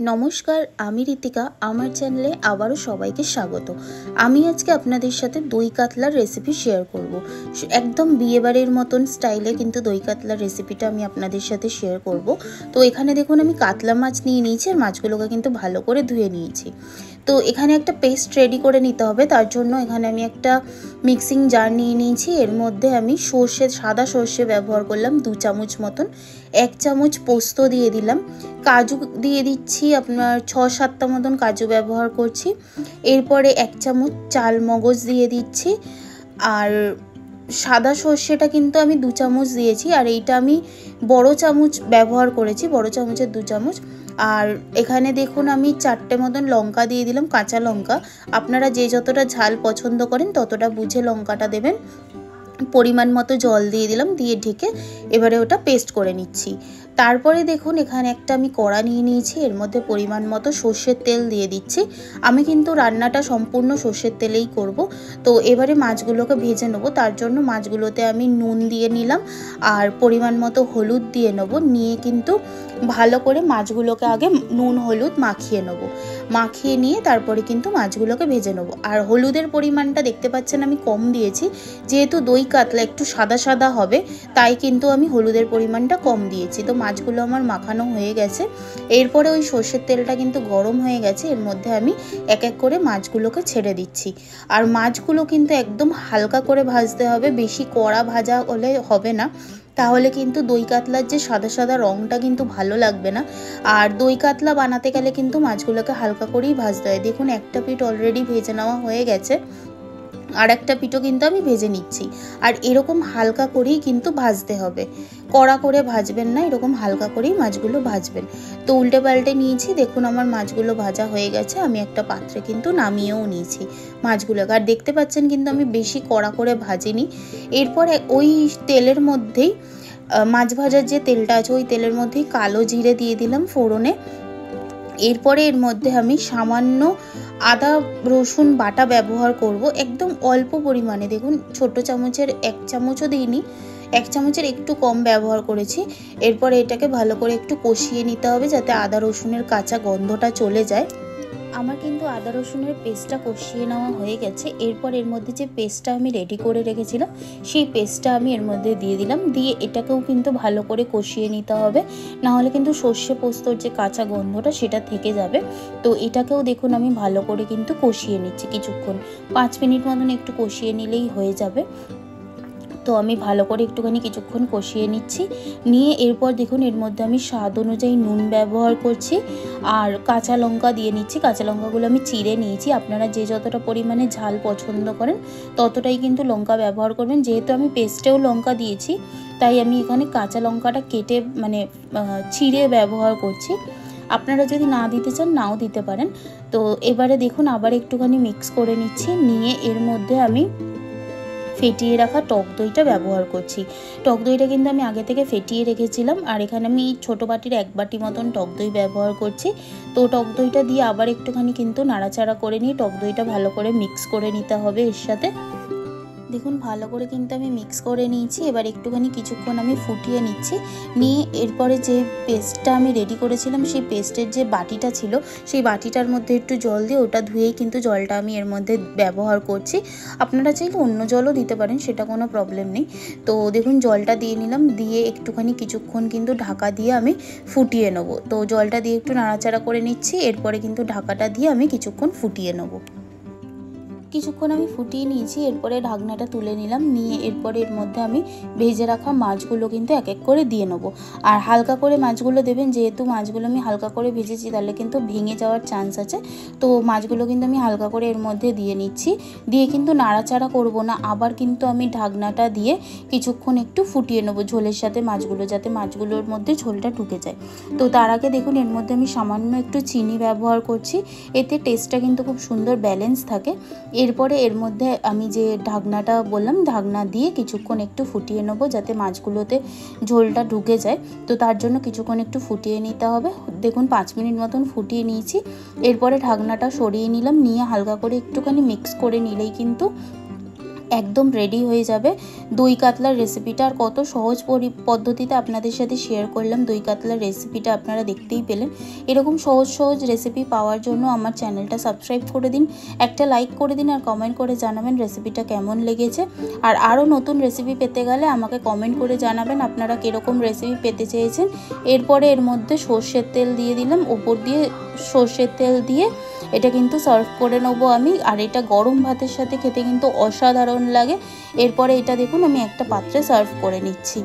নমস্কার, আমি ঋতিকা। আমার চ্যানেলে আবারও সবাইকে স্বাগত। আমি আজকে আপনাদের সাথে দই কাতলার রেসিপি শেয়ার করব। একদম বিয়েবাড়ির মতন স্টাইলে কিন্তু দই কাতলার রেসিপিটা আমি আপনাদের সাথে শেয়ার করব। তো এখানে দেখুন আমি কাতলা মাছ নিয়ে নিয়েছি, আর মাছগুলোকে কিন্তু ভালো করে ধুয়ে নিয়েছি। তো এখানে একটা পেস্ট রেডি করে নিতে হবে। তার জন্য এখানে আমি একটা মিক্সিং জার নিয়ে নিয়েছি। এর মধ্যে আমি সাদা সর্ষে ব্যবহার করলাম 2 চামচ মতন। 1 চামচ পোস্ত দিয়ে দিলাম। কাজু দিয়ে দিচ্ছি আপনার 6-7টা মতন কাজু ব্যবহার করছি। এরপরে 1 চামচ চাল মগজ দিয়ে দিচ্ছি। আর সাদা সর্ষেটা কিন্তু আমি 2 চামচ দিয়েছি, আর এইটা আমি বড় চামচ ব্যবহার করেছি, বড় চামচের 2 চামচ। আর এখানে দেখুন আমি 4টে মতন লঙ্কা দিয়ে দিলাম, কাঁচা লঙ্কা। আপনারা যে যতটা ঝাল পছন্দ করেন ততটা বুঝে লঙ্কাটা দেবেন। পরিমাণ মতো জল দিয়ে দিলাম, দিয়ে ঢেকে এবারে ওটা পেস্ট করে নিচ্ছি। তারপরে দেখুন এখানে একটা আমি কড়া নিয়ে নিয়েছি, এর মধ্যে পরিমাণ মতো সর্ষের তেল দিয়ে দিচ্ছি। আমি কিন্তু রান্নাটা সম্পূর্ণ সর্ষের তেলেই করব। তো এবারে মাছগুলোকে ভেজে নেবো। তার জন্য মাছগুলোতে আমি নুন দিয়ে নিলাম, আর পরিমাণ মতো হলুদ দিয়ে নেবো। নিয়ে কিন্তু ভালো করে মাছগুলোকে আগে নুন হলুদ মাখিয়ে নেবো। মাখিয়ে নিয়ে তারপরে কিন্তু মাছগুলোকে ভেজে নেবো। আর হলুদের পরিমাণটা দেখতে পাচ্ছেন আমি কম দিয়েছি, যেহেতু দই কাতলা একটু সাদা সাদা হবে, তাই কিন্তু আমি হলুদের পরিমাণটা কম দিয়েছি। তো মাছগুলো আমার মাখানো হয়ে গেছে। এরপরে ওই সর্ষের তেলটা কিন্তু গরম হয়ে গেছে, এর মধ্যে আমি এক এক করে মাছগুলোকে ছেড়ে দিচ্ছি। আর মাছগুলো কিন্তু একদম হালকা করে ভাজতে হবে, বেশি কড়া ভাজা হলে হবে না, তাহলে কিন্তু দই কাতলার যে সাদা সাদা রঙটা কিন্তু ভালো লাগবে না। আর দই কাতলা বানাতে গেলে কিন্তু মাছগুলোকে হালকা করেই ভাজতে হয়। দেখুন একটা পিঠ অলরেডি ভেজে নেওয়া হয়ে গেছে, আর একটা পিঠও কিন্তু আমি ভেজে নিচ্ছি। আর এরকম হালকা করেই কিন্তু ভাজতে হবে, কড়া করে ভাজবেন না, এরকম হালকা করেই মাছগুলো ভাজবেন। তো উল্টে পাল্টে নিয়েছি, দেখুন আমার মাছগুলো ভাজা হয়ে গেছে। আমি একটা পাত্রে কিন্তু নামিয়েও নিয়েছি মাছগুলোকে। আর দেখতে পাচ্ছেন কিন্তু আমি বেশি কড়া করে ভাজিনি। এরপরে ওই তেলের মধ্যেই মাছ ভাজার যে তেলটা আছে ওই তেলের মধ্যেই কালো জিরে দিয়ে দিলাম ফোড়নে। এরপরে এর মধ্যে আমি সামান্য আদা রসুন বাটা ব্যবহার করব, একদম অল্প পরিমাণে। দেখুন ছোট চামচের 1 চামচও দিইনি, 1 চামচের একটু কম ব্যবহার করেছি। এরপরে এটাকে ভালো করে একটু কষিয়ে নিতে হবে, যাতে আদা রসুনের কাঁচা গন্ধটা চলে যায়। আমার কিন্তু আদা রসুনের পেস্টটা কষিয়ে নেওয়া হয়ে গেছে। এরপর এর মধ্যে যে পেস্টটা আমি রেডি করে রেখেছিলাম সেই পেস্টটা আমি এর মধ্যে দিয়ে দিলাম। দিয়ে এটাকেও কিন্তু ভালো করে কষিয়ে নিতে হবে, নাহলে কিন্তু সর্ষে পোস্তর যে কাঁচা গন্ধটা সেটা থেকে যাবে। তো এটাকেও দেখুন আমি ভালো করে কিন্তু কষিয়ে নিচ্ছি কিছুক্ষণ, 5 মিনিট মতন একটু কষিয়ে নিলেই হয়ে যাবে। তো আমি ভালো করে একটুখানি কিছুক্ষণ কষিয়ে নিচ্ছি। নিয়ে এরপর দেখুন এর মধ্যে আমি স্বাদ অনুযায়ী নুন ব্যবহার করছি, আর কাঁচা লঙ্কা দিয়ে নিচ্ছি। কাঁচা লঙ্কাগুলো আমি চিড়ে নিয়েছি। আপনারা যে যতটা পরিমাণে ঝাল পছন্দ করেন ততটাই কিন্তু লঙ্কা ব্যবহার করবেন। যেহেতু আমি পেস্টেও লঙ্কা দিয়েছি, তাই আমি এখানে কাঁচা লঙ্কাটা কেটে চিড়ে ব্যবহার করছি। আপনারা যদি না দিতে চান নাও দিতে পারেন। তো এবারে দেখুন আবার একটুখানি মিক্স করে নিচ্ছি। নিয়ে এর মধ্যে আমি ফেটিয়ে রাখা টক দইটা ব্যবহার করছি। টক দইটা কিন্তু আমি আগে থেকে ফেটিয়ে রেখেছিলাম। আর এখানে আমি ছোটো বাটির 1 বাটি মতন টক দই ব্যবহার করছি। তো টক দইটা দিয়ে আবার একটুখানি কিন্তু নাড়াচাড়া করে নিয়ে টক দইটা ভালো করে মিক্স করে নিতে হবে এর সাথে। দেখুন ভালো করে কিন্তু আমি মিক্স করে নিয়েছি। এবার একটুখানি কিছুক্ষণ আমি ফুটিয়ে নিচ্ছি। নিয়ে এরপরে যে পেস্টটা আমি রেডি করেছিলাম সেই পেস্টের যে বাটিটা ছিল সেই বাটিটার মধ্যে একটু জল দিয়ে ওটা ধুয়েই কিন্তু জলটা আমি এর মধ্যে ব্যবহার করছি। আপনারা চাইলে অন্য জলও দিতে পারেন, সেটা কোনো প্রবলেম নেই। তো দেখুন জলটা দিয়ে নিলাম, দিয়ে একটুখানি কিছুক্ষণ কিন্তু ঢাকা দিয়ে আমি ফুটিয়ে নেব। তো জলটা দিয়ে একটু নাড়াচাড়া করে নিচ্ছি। এরপরে কিন্তু ঢাকাটা দিয়ে আমি কিছুক্ষণ ফুটিয়ে নেব। কিছুক্ষণ আমি ফুটিয়ে নিয়েছি। এরপরে ঢাকনাটা তুলে নিলাম। নিয়ে এরপরে এর মধ্যে আমি ভেজে রাখা মাছগুলো কিন্তু এক এক করে দিয়ে নেবো। আর হালকা করে মাছগুলো দেবেন, যেহেতু মাছগুলো আমি হালকা করে ভেজেছি তাহলে কিন্তু ভেঙে যাওয়ার চান্স আছে। তো মাছগুলো কিন্তু আমি হালকা করে এর মধ্যে দিয়ে নিচ্ছি। দিয়ে কিন্তু নাড়াচাড়া করব না, আবার কিন্তু আমি ঢাকনাটা দিয়ে কিছুক্ষণ একটু ফুটিয়ে নেবো ঝোলের সাথে মাছগুলো, যাতে মাছগুলোর মধ্যে ঝোলটা ঢুকে যায়। তো তার আগে দেখুন এর মধ্যে আমি সামান্য একটু চিনি ব্যবহার করছি, এতে টেস্টটা কিন্তু খুব সুন্দর ব্যালেন্স থাকে। এরপরে এর মধ্যে আমি যে ঢাকনাটা বললাম, ঢাকনা দিয়ে কিছুক্ষণ একটু ফুটিয়ে নেবো, যাতে মাছগুলোতে ঝোলটা ঢুকে যায়। তো তার জন্য কিছুক্ষণ একটু ফুটিয়ে নিতে হবে। দেখুন 5 মিনিট মতন ফুটিয়ে নিয়েছি। এরপরে ঢাকনাটা সরিয়ে নিলাম, নিয়ে হালকা করে একটুখানি মিক্স করে নিলেই কিন্তু একদম রেডি হয়ে যাবে দই কাতলার রেসিপিটা। আর কত সহজ পদ্ধতিতে আপনাদের সাথে শেয়ার করলাম দই কাতলার রেসিপিটা, আপনারা দেখতেই পেলেন। এরকম সহজ সহজ রেসিপি পাওয়ার জন্য আমার চ্যানেলটা সাবস্ক্রাইব করে দিন, একটা লাইক করে দিন, আর কমেন্ট করে জানাবেন রেসিপিটা কেমন লেগেছে। আর আরও নতুন রেসিপি পেতে গেলে আমাকে কমেন্ট করে জানাবেন আপনারা কীরকম রেসিপি পেতে চেয়েছেন। এরপরে এর মধ্যে সর্ষের তেল দিয়ে দিলাম, ওপর দিয়ে সর্ষের তেল দিয়ে এটা কিন্তু সার্ভ করে নেবো আমি। আর এটা গরম ভাতের সাথে খেতে কিন্তু অসাধারণ লাগে। এরপরে এটা দেখুন আমি একটা পাত্রে সার্ভ করে নিচ্ছি।